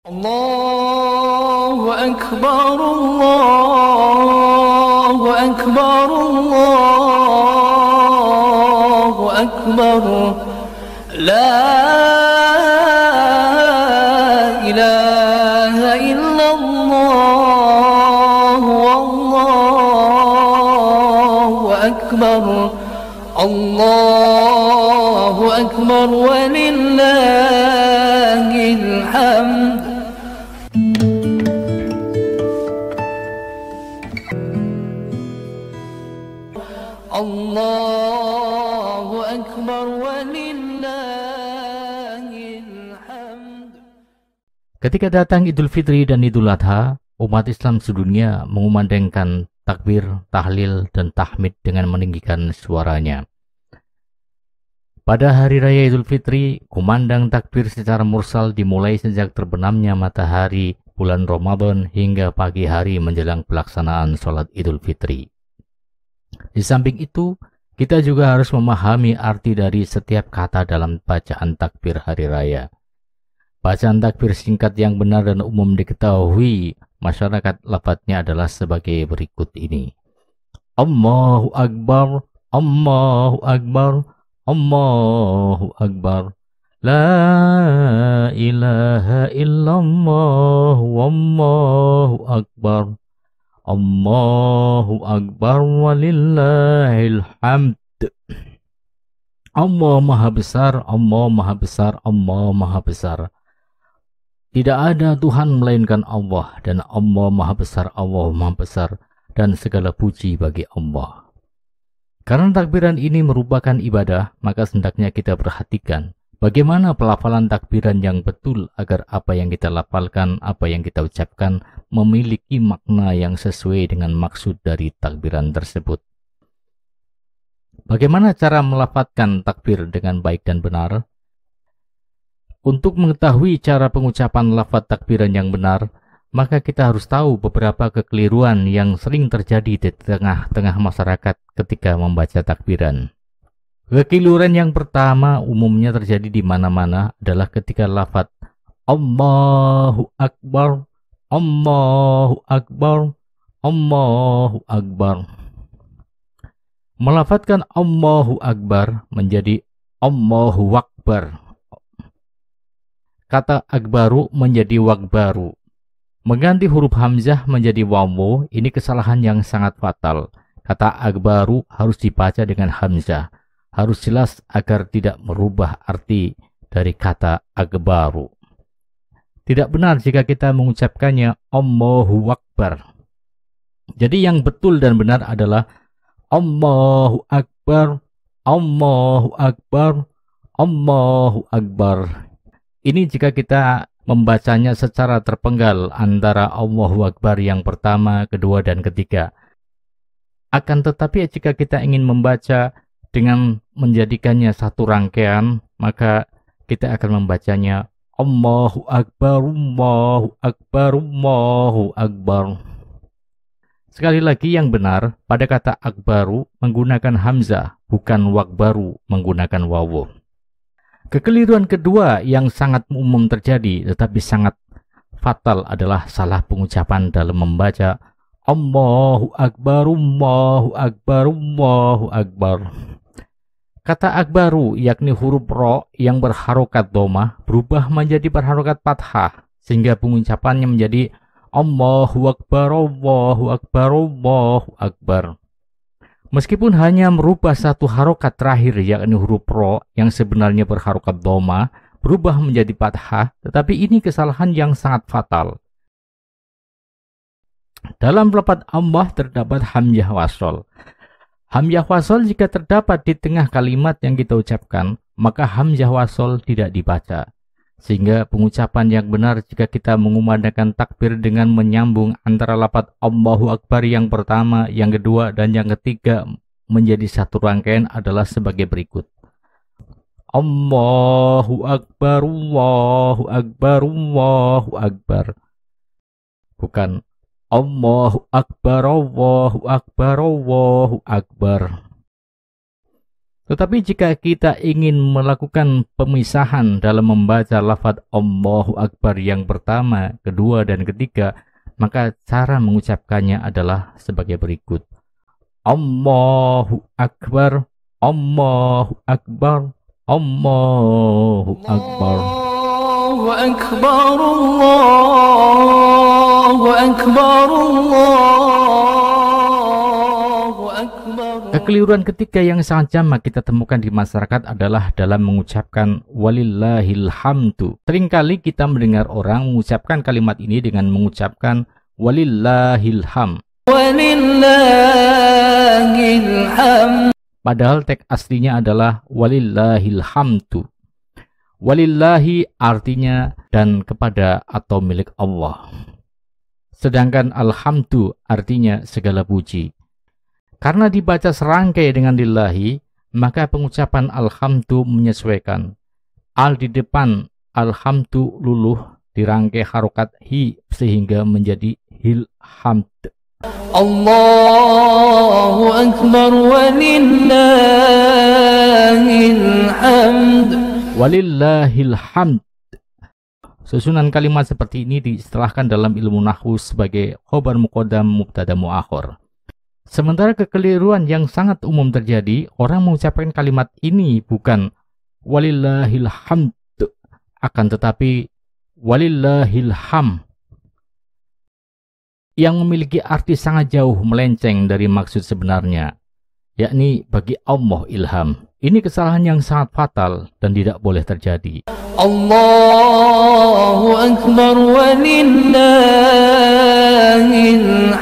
الله أكبر الله أكبر الله أكبر لا إله إلا الله والله أكبر الله أكبر ولله الحمد. Allahu Akbar walillahil hamd. Ketika datang Idul Fitri dan Idul Adha, umat Islam sedunia mengumandangkan takbir, tahlil, dan tahmid dengan meninggikan suaranya. Pada hari raya Idul Fitri, kumandang takbir secara mursal dimulai sejak terbenamnya matahari bulan Ramadan hingga pagi hari menjelang pelaksanaan sholat Idul Fitri. Di samping itu, kita juga harus memahami arti dari setiap kata dalam bacaan takbir hari raya. Bacaan takbir singkat yang benar dan umum diketahui masyarakat lafadznya adalah sebagai berikut ini. Allahu Akbar, Allahu Akbar, Allahu Akbar. La ilaha illallah, Wallahu Akbar. Allahu Akbar walillahil hamd. Allah Maha Besar, Allah Maha Besar, Allah Maha Besar. Tidak ada Tuhan melainkan Allah, dan Allah Maha Besar, Allah Maha Besar, dan segala puji bagi Allah. Karena takbiran ini merupakan ibadah, maka hendaknya kita perhatikan bagaimana pelafalan takbiran yang betul agar apa yang kita lafalkan, apa yang kita ucapkan memiliki makna yang sesuai dengan maksud dari takbiran tersebut. Bagaimana cara melafadzkan takbir dengan baik dan benar? Untuk mengetahui cara pengucapan lafadz takbiran yang benar, maka kita harus tahu beberapa kekeliruan yang sering terjadi di tengah-tengah masyarakat ketika membaca takbiran. Kekeliruan yang pertama umumnya terjadi di mana-mana adalah ketika lafadz Allahu Akbar, Allahu Akbar, Allahu Akbar. Melafadzkan Allahu Akbar menjadi Allahu Akbar. Kata akbaru menjadi wakbaru. Mengganti huruf hamzah menjadi wawu, ini kesalahan yang sangat fatal. Kata akbaru harus dibaca dengan hamzah. Harus jelas agar tidak merubah arti dari kata akbaru. Tidak benar jika kita mengucapkannya Allahu Akbar. Jadi yang betul dan benar adalah Allahu Akbar, Allahu Akbar, Allahu Akbar. Ini jika kita membacanya secara terpenggal antara Allahu Akbar yang pertama, kedua, dan ketiga. Akan tetapi jika kita ingin membaca dengan menjadikannya satu rangkaian, maka kita akan membacanya Allahu Akbar, Allahu Akbar, Allahu Akbar. Sekali lagi yang benar, pada kata akbaru menggunakan hamzah, bukan wakbaru menggunakan wawu. Kekeliruan kedua yang sangat umum terjadi tetapi sangat fatal adalah salah pengucapan dalam membaca Allahu Akbar, Allahu Akbar, Allahu Akbar. Kata akbaru yakni huruf ro yang berharokat dhamma berubah menjadi berharokat fathah sehingga pengucapannya menjadi Allahu Akbar, Allahu Akbar, Allahu Akbar. Meskipun hanya merubah satu harokat terakhir yakni huruf ro yang sebenarnya berharokat dhamma berubah menjadi fathah, tetapi ini kesalahan yang sangat fatal. Dalam lafadz Allah terdapat hamzah wasol. Hamzah wasol jika terdapat di tengah kalimat yang kita ucapkan, maka hamzah wasol tidak dibaca. Sehingga pengucapan yang benar jika kita mengumandangkan takbir dengan menyambung antara lafadz Allahu Akbar yang pertama, yang kedua, dan yang ketiga menjadi satu rangkaian adalah sebagai berikut. Allahu Akbar, Allahu Akbar, Allahu Akbar. Bukan Allahu Akbar, Allahu Akbar, Allahu Akbar. Tetapi jika kita ingin melakukan pemisahan dalam membaca lafaz Allahu Akbar yang pertama, kedua, dan ketiga, maka cara mengucapkannya adalah sebagai berikut. Allahu Akbar, Allahu Akbar, Allahu Akbar. Allahu Akbar, Allahu Akbar, Allahu Akbar. Kekeliruan ketiga yang sangat jamak kita temukan di masyarakat adalah dalam mengucapkan walillahil hamdu. Seringkali kita mendengar orang mengucapkan kalimat ini dengan mengucapkan walillahil ham. Walillahil hamd. Padahal teks aslinya adalah walillahil hamdu. Walillahi artinya dan kepada atau milik Allah. Sedangkan alhamdu artinya segala puji. Karena dibaca serangkai dengan lillahi, maka pengucapan alhamdu menyesuaikan. Al di depan alhamdu luluh dirangkai harokat hi sehingga menjadi hil hamd. Allahu Akbar walillahil hamd. Walillahil hamd. Susunan kalimat seperti ini diistilahkan dalam ilmu nahwu sebagai khobar muqaddam mubtada muakhir. Sementara kekeliruan yang sangat umum terjadi, orang mengucapkan kalimat ini bukan walillahil hamd, akan tetapi walillahil ham, yang memiliki arti sangat jauh melenceng dari maksud sebenarnya, yakni bagi Allah ilham. Ini kesalahan yang sangat fatal dan tidak boleh terjadi. Allahu Akbar walillahil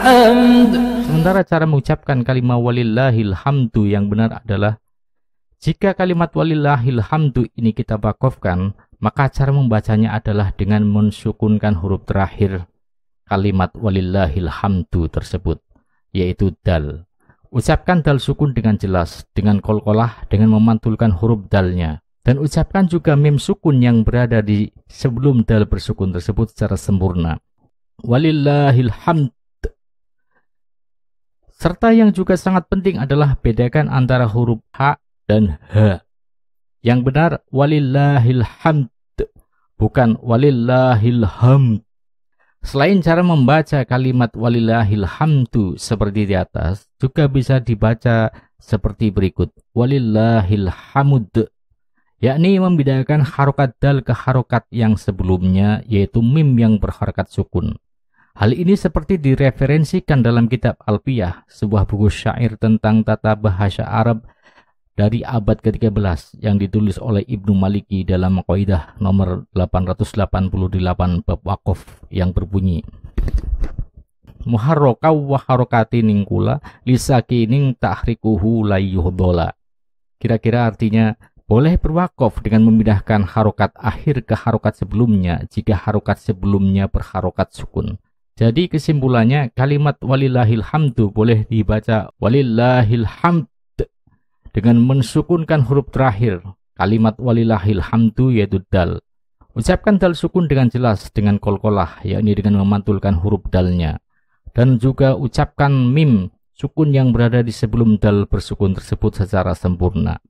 hamd. Sementara cara mengucapkan kalimat walillahil hamdu yang benar adalah, jika kalimat walillahil hamdu ini kita wakafkan, maka cara membacanya adalah dengan mensukunkan huruf terakhir kalimat walillahil hamdu tersebut, yaitu dal. Ucapkan dal sukun dengan jelas, dengan qalqalah, dengan memantulkan huruf dalnya. Dan ucapkan juga mim sukun yang berada di sebelum dal bersukun tersebut secara sempurna. Walillahil hamd. Serta yang juga sangat penting adalah bedakan antara huruf H dan H. Yang benar walillahil hamd, bukan walillahil hamd. Selain cara membaca kalimat walillahil hamdu seperti di atas, juga bisa dibaca seperti berikut. Walillahil hamud, yakni membedakan harokat dal ke harokat yang sebelumnya, yaitu mim yang berharokat sukun. Hal ini seperti direferensikan dalam kitab Alfiyah, sebuah buku syair tentang tata bahasa Arab dari abad ke-13 yang ditulis oleh Ibnu Maliki dalam Qaidah nomor 888 bab waqaf yang berbunyi, muharrakaw wa harokati ningkula lisakinin tahrikuhu layyuhdola. Kira-kira artinya, boleh berwakaf dengan memindahkan harokat akhir ke harokat sebelumnya jika harokat sebelumnya berharokat sukun. Jadi kesimpulannya, kalimat walillahil hamdu boleh dibaca walillahil hamd dengan mensukunkan huruf terakhir kalimat walillahil hamdu, yaitu dal. Ucapkan dal sukun dengan jelas dengan qalqalah, yakni dengan memantulkan huruf dalnya. Dan juga ucapkan mim sukun yang berada di sebelum dal bersukun tersebut secara sempurna.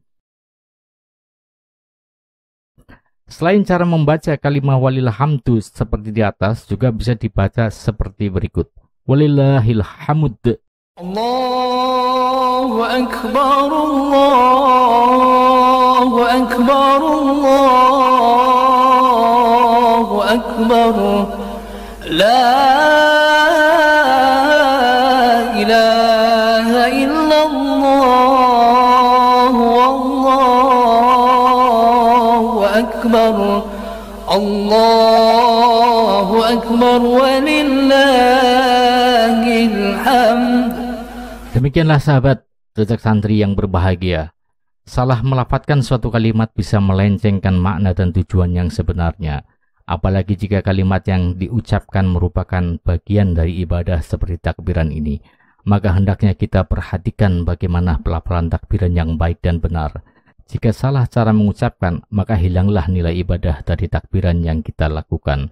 Selain cara membaca kalimat walillahil hamdu seperti di atas, juga bisa dibaca seperti berikut. Walillahil hamd. Allahu Akbar, Allahu Akbar, Allahu Akbar. La ilaha illallah, wallahu akbar. Allahu Akbar walillahil hamd. Demikianlah sahabat jejak santri yang berbahagia. Salah melafadzkan suatu kalimat bisa melencengkan makna dan tujuan yang sebenarnya. Apalagi jika kalimat yang diucapkan merupakan bagian dari ibadah seperti takbiran ini. Maka hendaknya kita perhatikan bagaimana pelafalan takbiran yang baik dan benar. Jika salah cara mengucapkan, maka hilanglah nilai ibadah dari takbiran yang kita lakukan.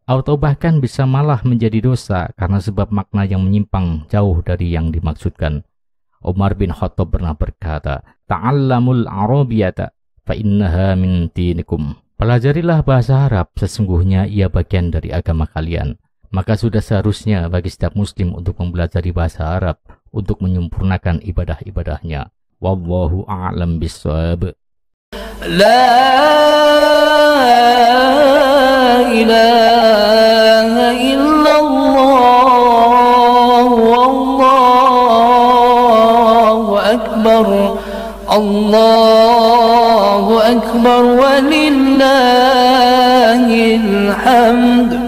Atau bahkan bisa malah menjadi dosa karena sebab makna yang menyimpang jauh dari yang dimaksudkan. Umar bin Khattab pernah berkata, "Ta'allamul Arabiyata fa innaha min dinikum." Pelajarilah bahasa Arab, sesungguhnya ia bagian dari agama kalian. Maka sudah seharusnya bagi setiap muslim untuk mempelajari bahasa Arab untuk menyempurnakan ibadah-ibadahnya. Wallahu a'lam bishawab. La ilaha illallah wallahu akbar. Allahu akbar walillahil hamd.